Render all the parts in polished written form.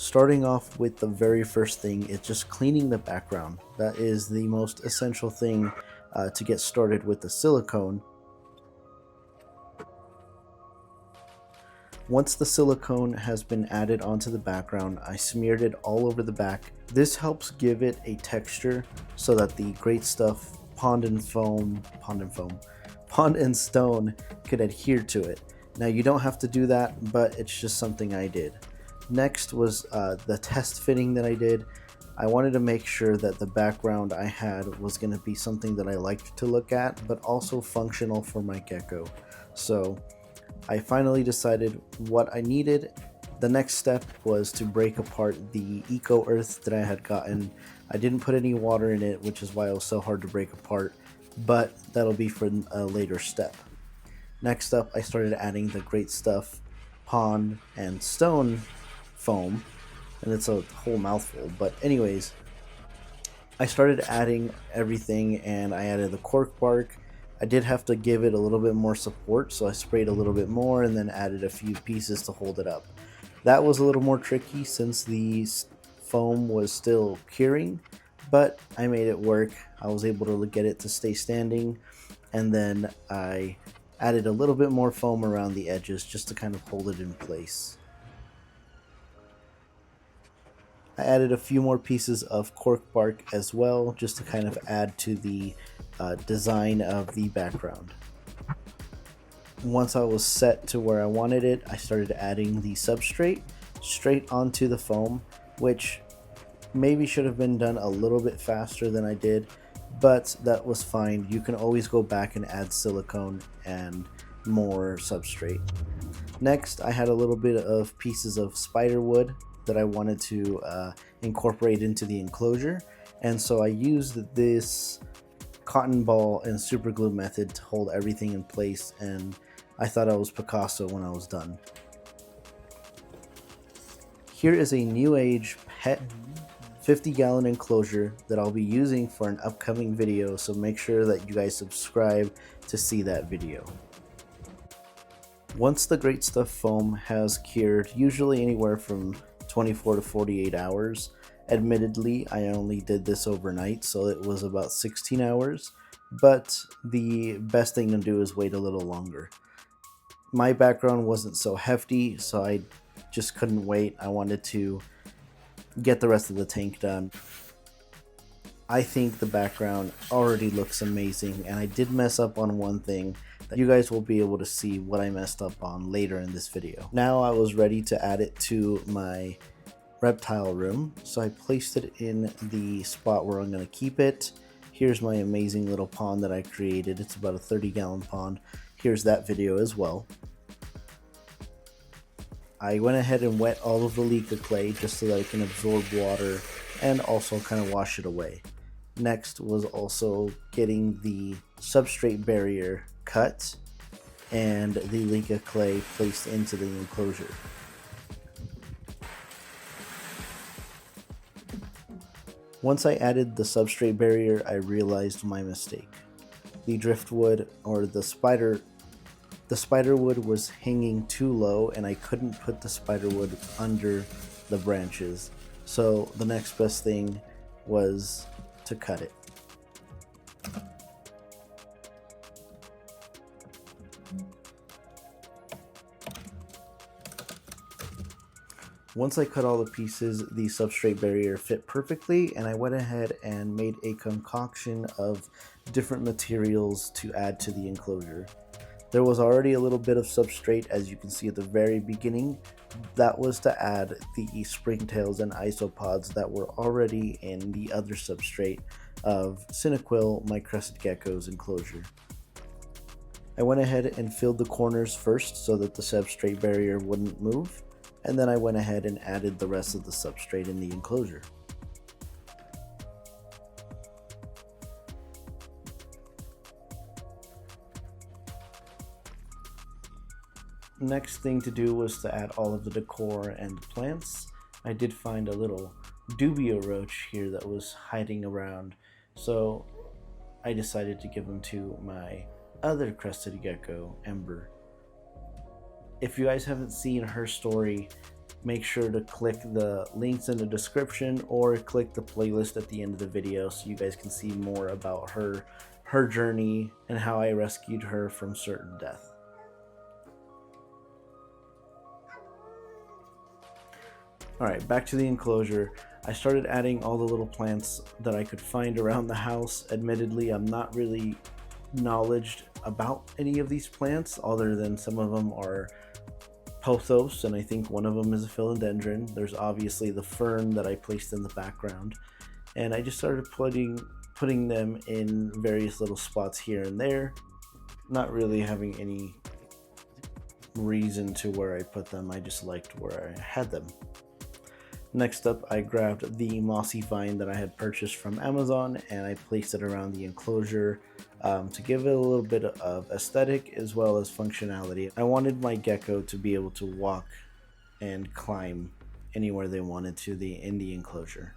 starting off with the very first thing is just cleaning the background. That is the most essential thing to get started with the silicone. Once the silicone has been added onto the background, I smeared it all over the back. This helps give it a texture so that the great stuff pond and stone could adhere to it. Now you don't have to do that, but it's just something I did. Next was the test fitting that I did. I wanted to make sure that the background I had was going to be something that I liked to look at, but also functional for my gecko. So I finally decided what I needed. The next step was to break apart the eco earth that I had gotten. I didn't put any water in it, which is why it was so hard to break apart, but that'll be for a later step. Next up, I started adding the great stuff pond and stone foam, and it's a whole mouthful, but anyways, I started adding everything, and I added the cork bark. I did have to give it a little bit more support, so I sprayed a little bit more and then added a few pieces to hold it up. That was a little more tricky since the foam was still curing, but I made it work. I was able to get it to stay standing, and then I added a little bit more foam around the edges just to kind of hold it in place. I added a few more pieces of cork bark as well, just to kind of add to the design of the background. Once I was set to where I wanted it, I started adding the substrate straight onto the foam, which maybe should have been done a little bit faster than I did, but that was fine. You can always go back and add silicone and more substrate. Next, I had a little bit of pieces of spider wood that I wanted to incorporate into the enclosure, and so I used this cotton ball and super glue method to hold everything in place, and I thought I was Picasso when I was done. Here is a new age pet 50-gallon enclosure that I'll be using for an upcoming video, so make sure that you guys subscribe to see that video. Once the great stuff foam has cured, usually anywhere from 24 to 48 hours. Admittedly, I only did this overnight, so it was about 16 hours, but the best thing to do is wait a little longer. My background wasn't so hefty, so I just couldn't wait. I wanted to get the rest of the tank done. I think the background already looks amazing, and I did mess up on one thing that you guys will be able to see what I messed up on later in this video. Now I was ready to add it to my reptile room, so I placed it in the spot where I'm going to keep it. Here's my amazing little pond that I created. It's about a 30-gallon pond. Here's that video as well. I went ahead and wet all of the Leca Clay just so that it can absorb water and also kind of wash it away. Next was also getting the substrate barrier cut and the Leca Clay placed into the enclosure. Once I added the substrate barrier, I realized my mistake. The driftwood, or the spider wood, was hanging too low, and I couldn't put the spider wood under the branches. So the next best thing was to cut it. Once I cut all the pieces, the substrate barrier fit perfectly, and I went ahead and made a concoction of different materials to add to the enclosure. There was already a little bit of substrate, as you can see at the very beginning. That was to add the springtails and isopods that were already in the other substrate of Cinequil, my Crested Gecko's enclosure. I went ahead and filled the corners first so that the substrate barrier wouldn't move, and then I went ahead and added the rest of the substrate in the enclosure. Next thing to do was to add all of the decor and plants. I did find a little dubio roach here that was hiding around, so I decided to give him to my other Crested Gecko, Ember. If you guys haven't seen her story, make sure to click the links in the description or click the playlist at the end of the video so you guys can see more about her journey and how I rescued her from certain death. Alright, back to the enclosure. I started adding all the little plants that I could find around the house. Admittedly, I'm not really knowledgeable about any of these plants other than some of them are pothos, and I think one of them is a philodendron. There's obviously the fern that I placed in the background, and I just started putting them in various little spots here and there, not really having any reason to where I put them. I just liked where I had them. Next up, I grabbed the mossy vine that I had purchased from Amazon and I placed it around the enclosure to give it a little bit of aesthetic as well as functionality. I wanted my gecko to be able to walk and climb anywhere they wanted to in the enclosure.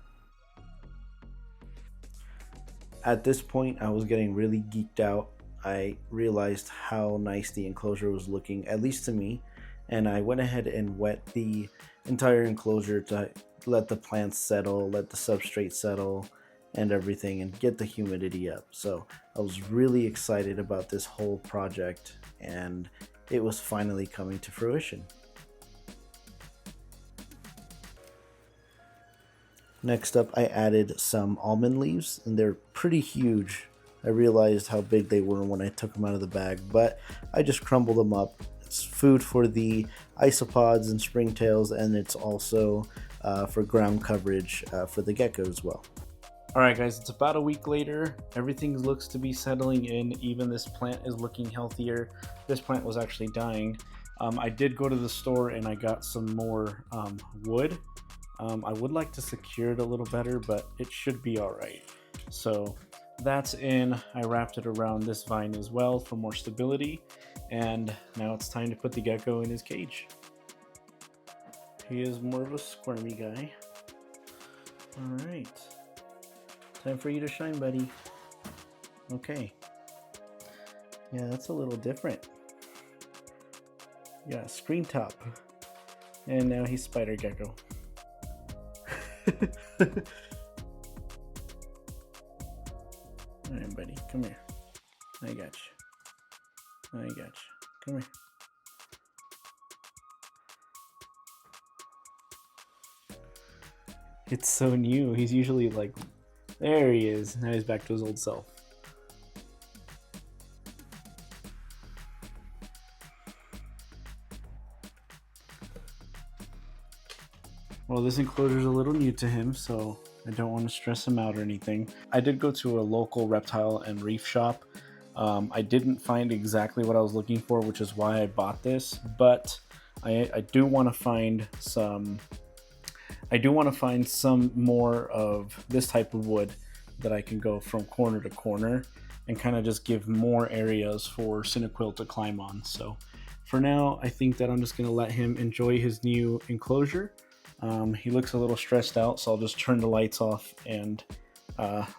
At this point, I was getting really geeked out. I realized how nice the enclosure was looking, at least to me, and I went ahead and wet the entire enclosure to let the plants settle, let the substrate settle and everything, and get the humidity up. So I was really excited about this whole project and it was finally coming to fruition. Next up, I added some almond leaves, and they're pretty huge. I realized how big they were when I took them out of the bag, but I just crumbled them up. It's food for the isopods and springtails, and it's also for ground coverage for the gecko as well. Alright guys, it's about a week later. Everything looks to be settling in. Even this plant is looking healthier. This plant was actually dying. I did go to the store and I got some more wood. I would like to secure it a little better, but it should be alright. So that's in. I wrapped it around this vine as well for more stability. And now it's time to put the gecko in his cage. He is more of a squirmy guy. Alright. Time for you to shine, buddy. Okay. Yeah, that's a little different. Yeah, screen top. And now he's spider gecko. Alright, buddy, come here. I got you. I got you. Come here. It's so new. He's usually like, there he is. Now he's back to his old self. Well, this enclosure is a little new to him, so I don't want to stress him out or anything. I did go to a local reptile and reef shop. I didn't find exactly what I was looking for, which is why I bought this, but I do want to find some more of this type of wood that I can go from corner to corner and kind of just give more areas for Cinequill to climb on. So for now, I think that I'm just going to let him enjoy his new enclosure. He looks a little stressed out, so I'll just turn the lights off and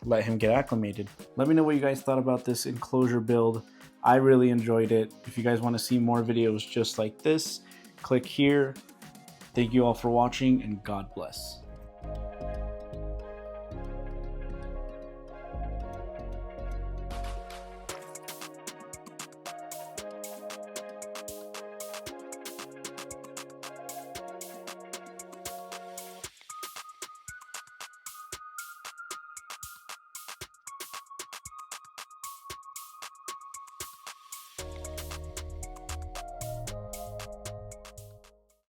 let him get acclimated. Let me know what you guys thought about this enclosure build. I really enjoyed it. If you guys want to see more videos just like this, click here. Thank you all for watching, and God bless.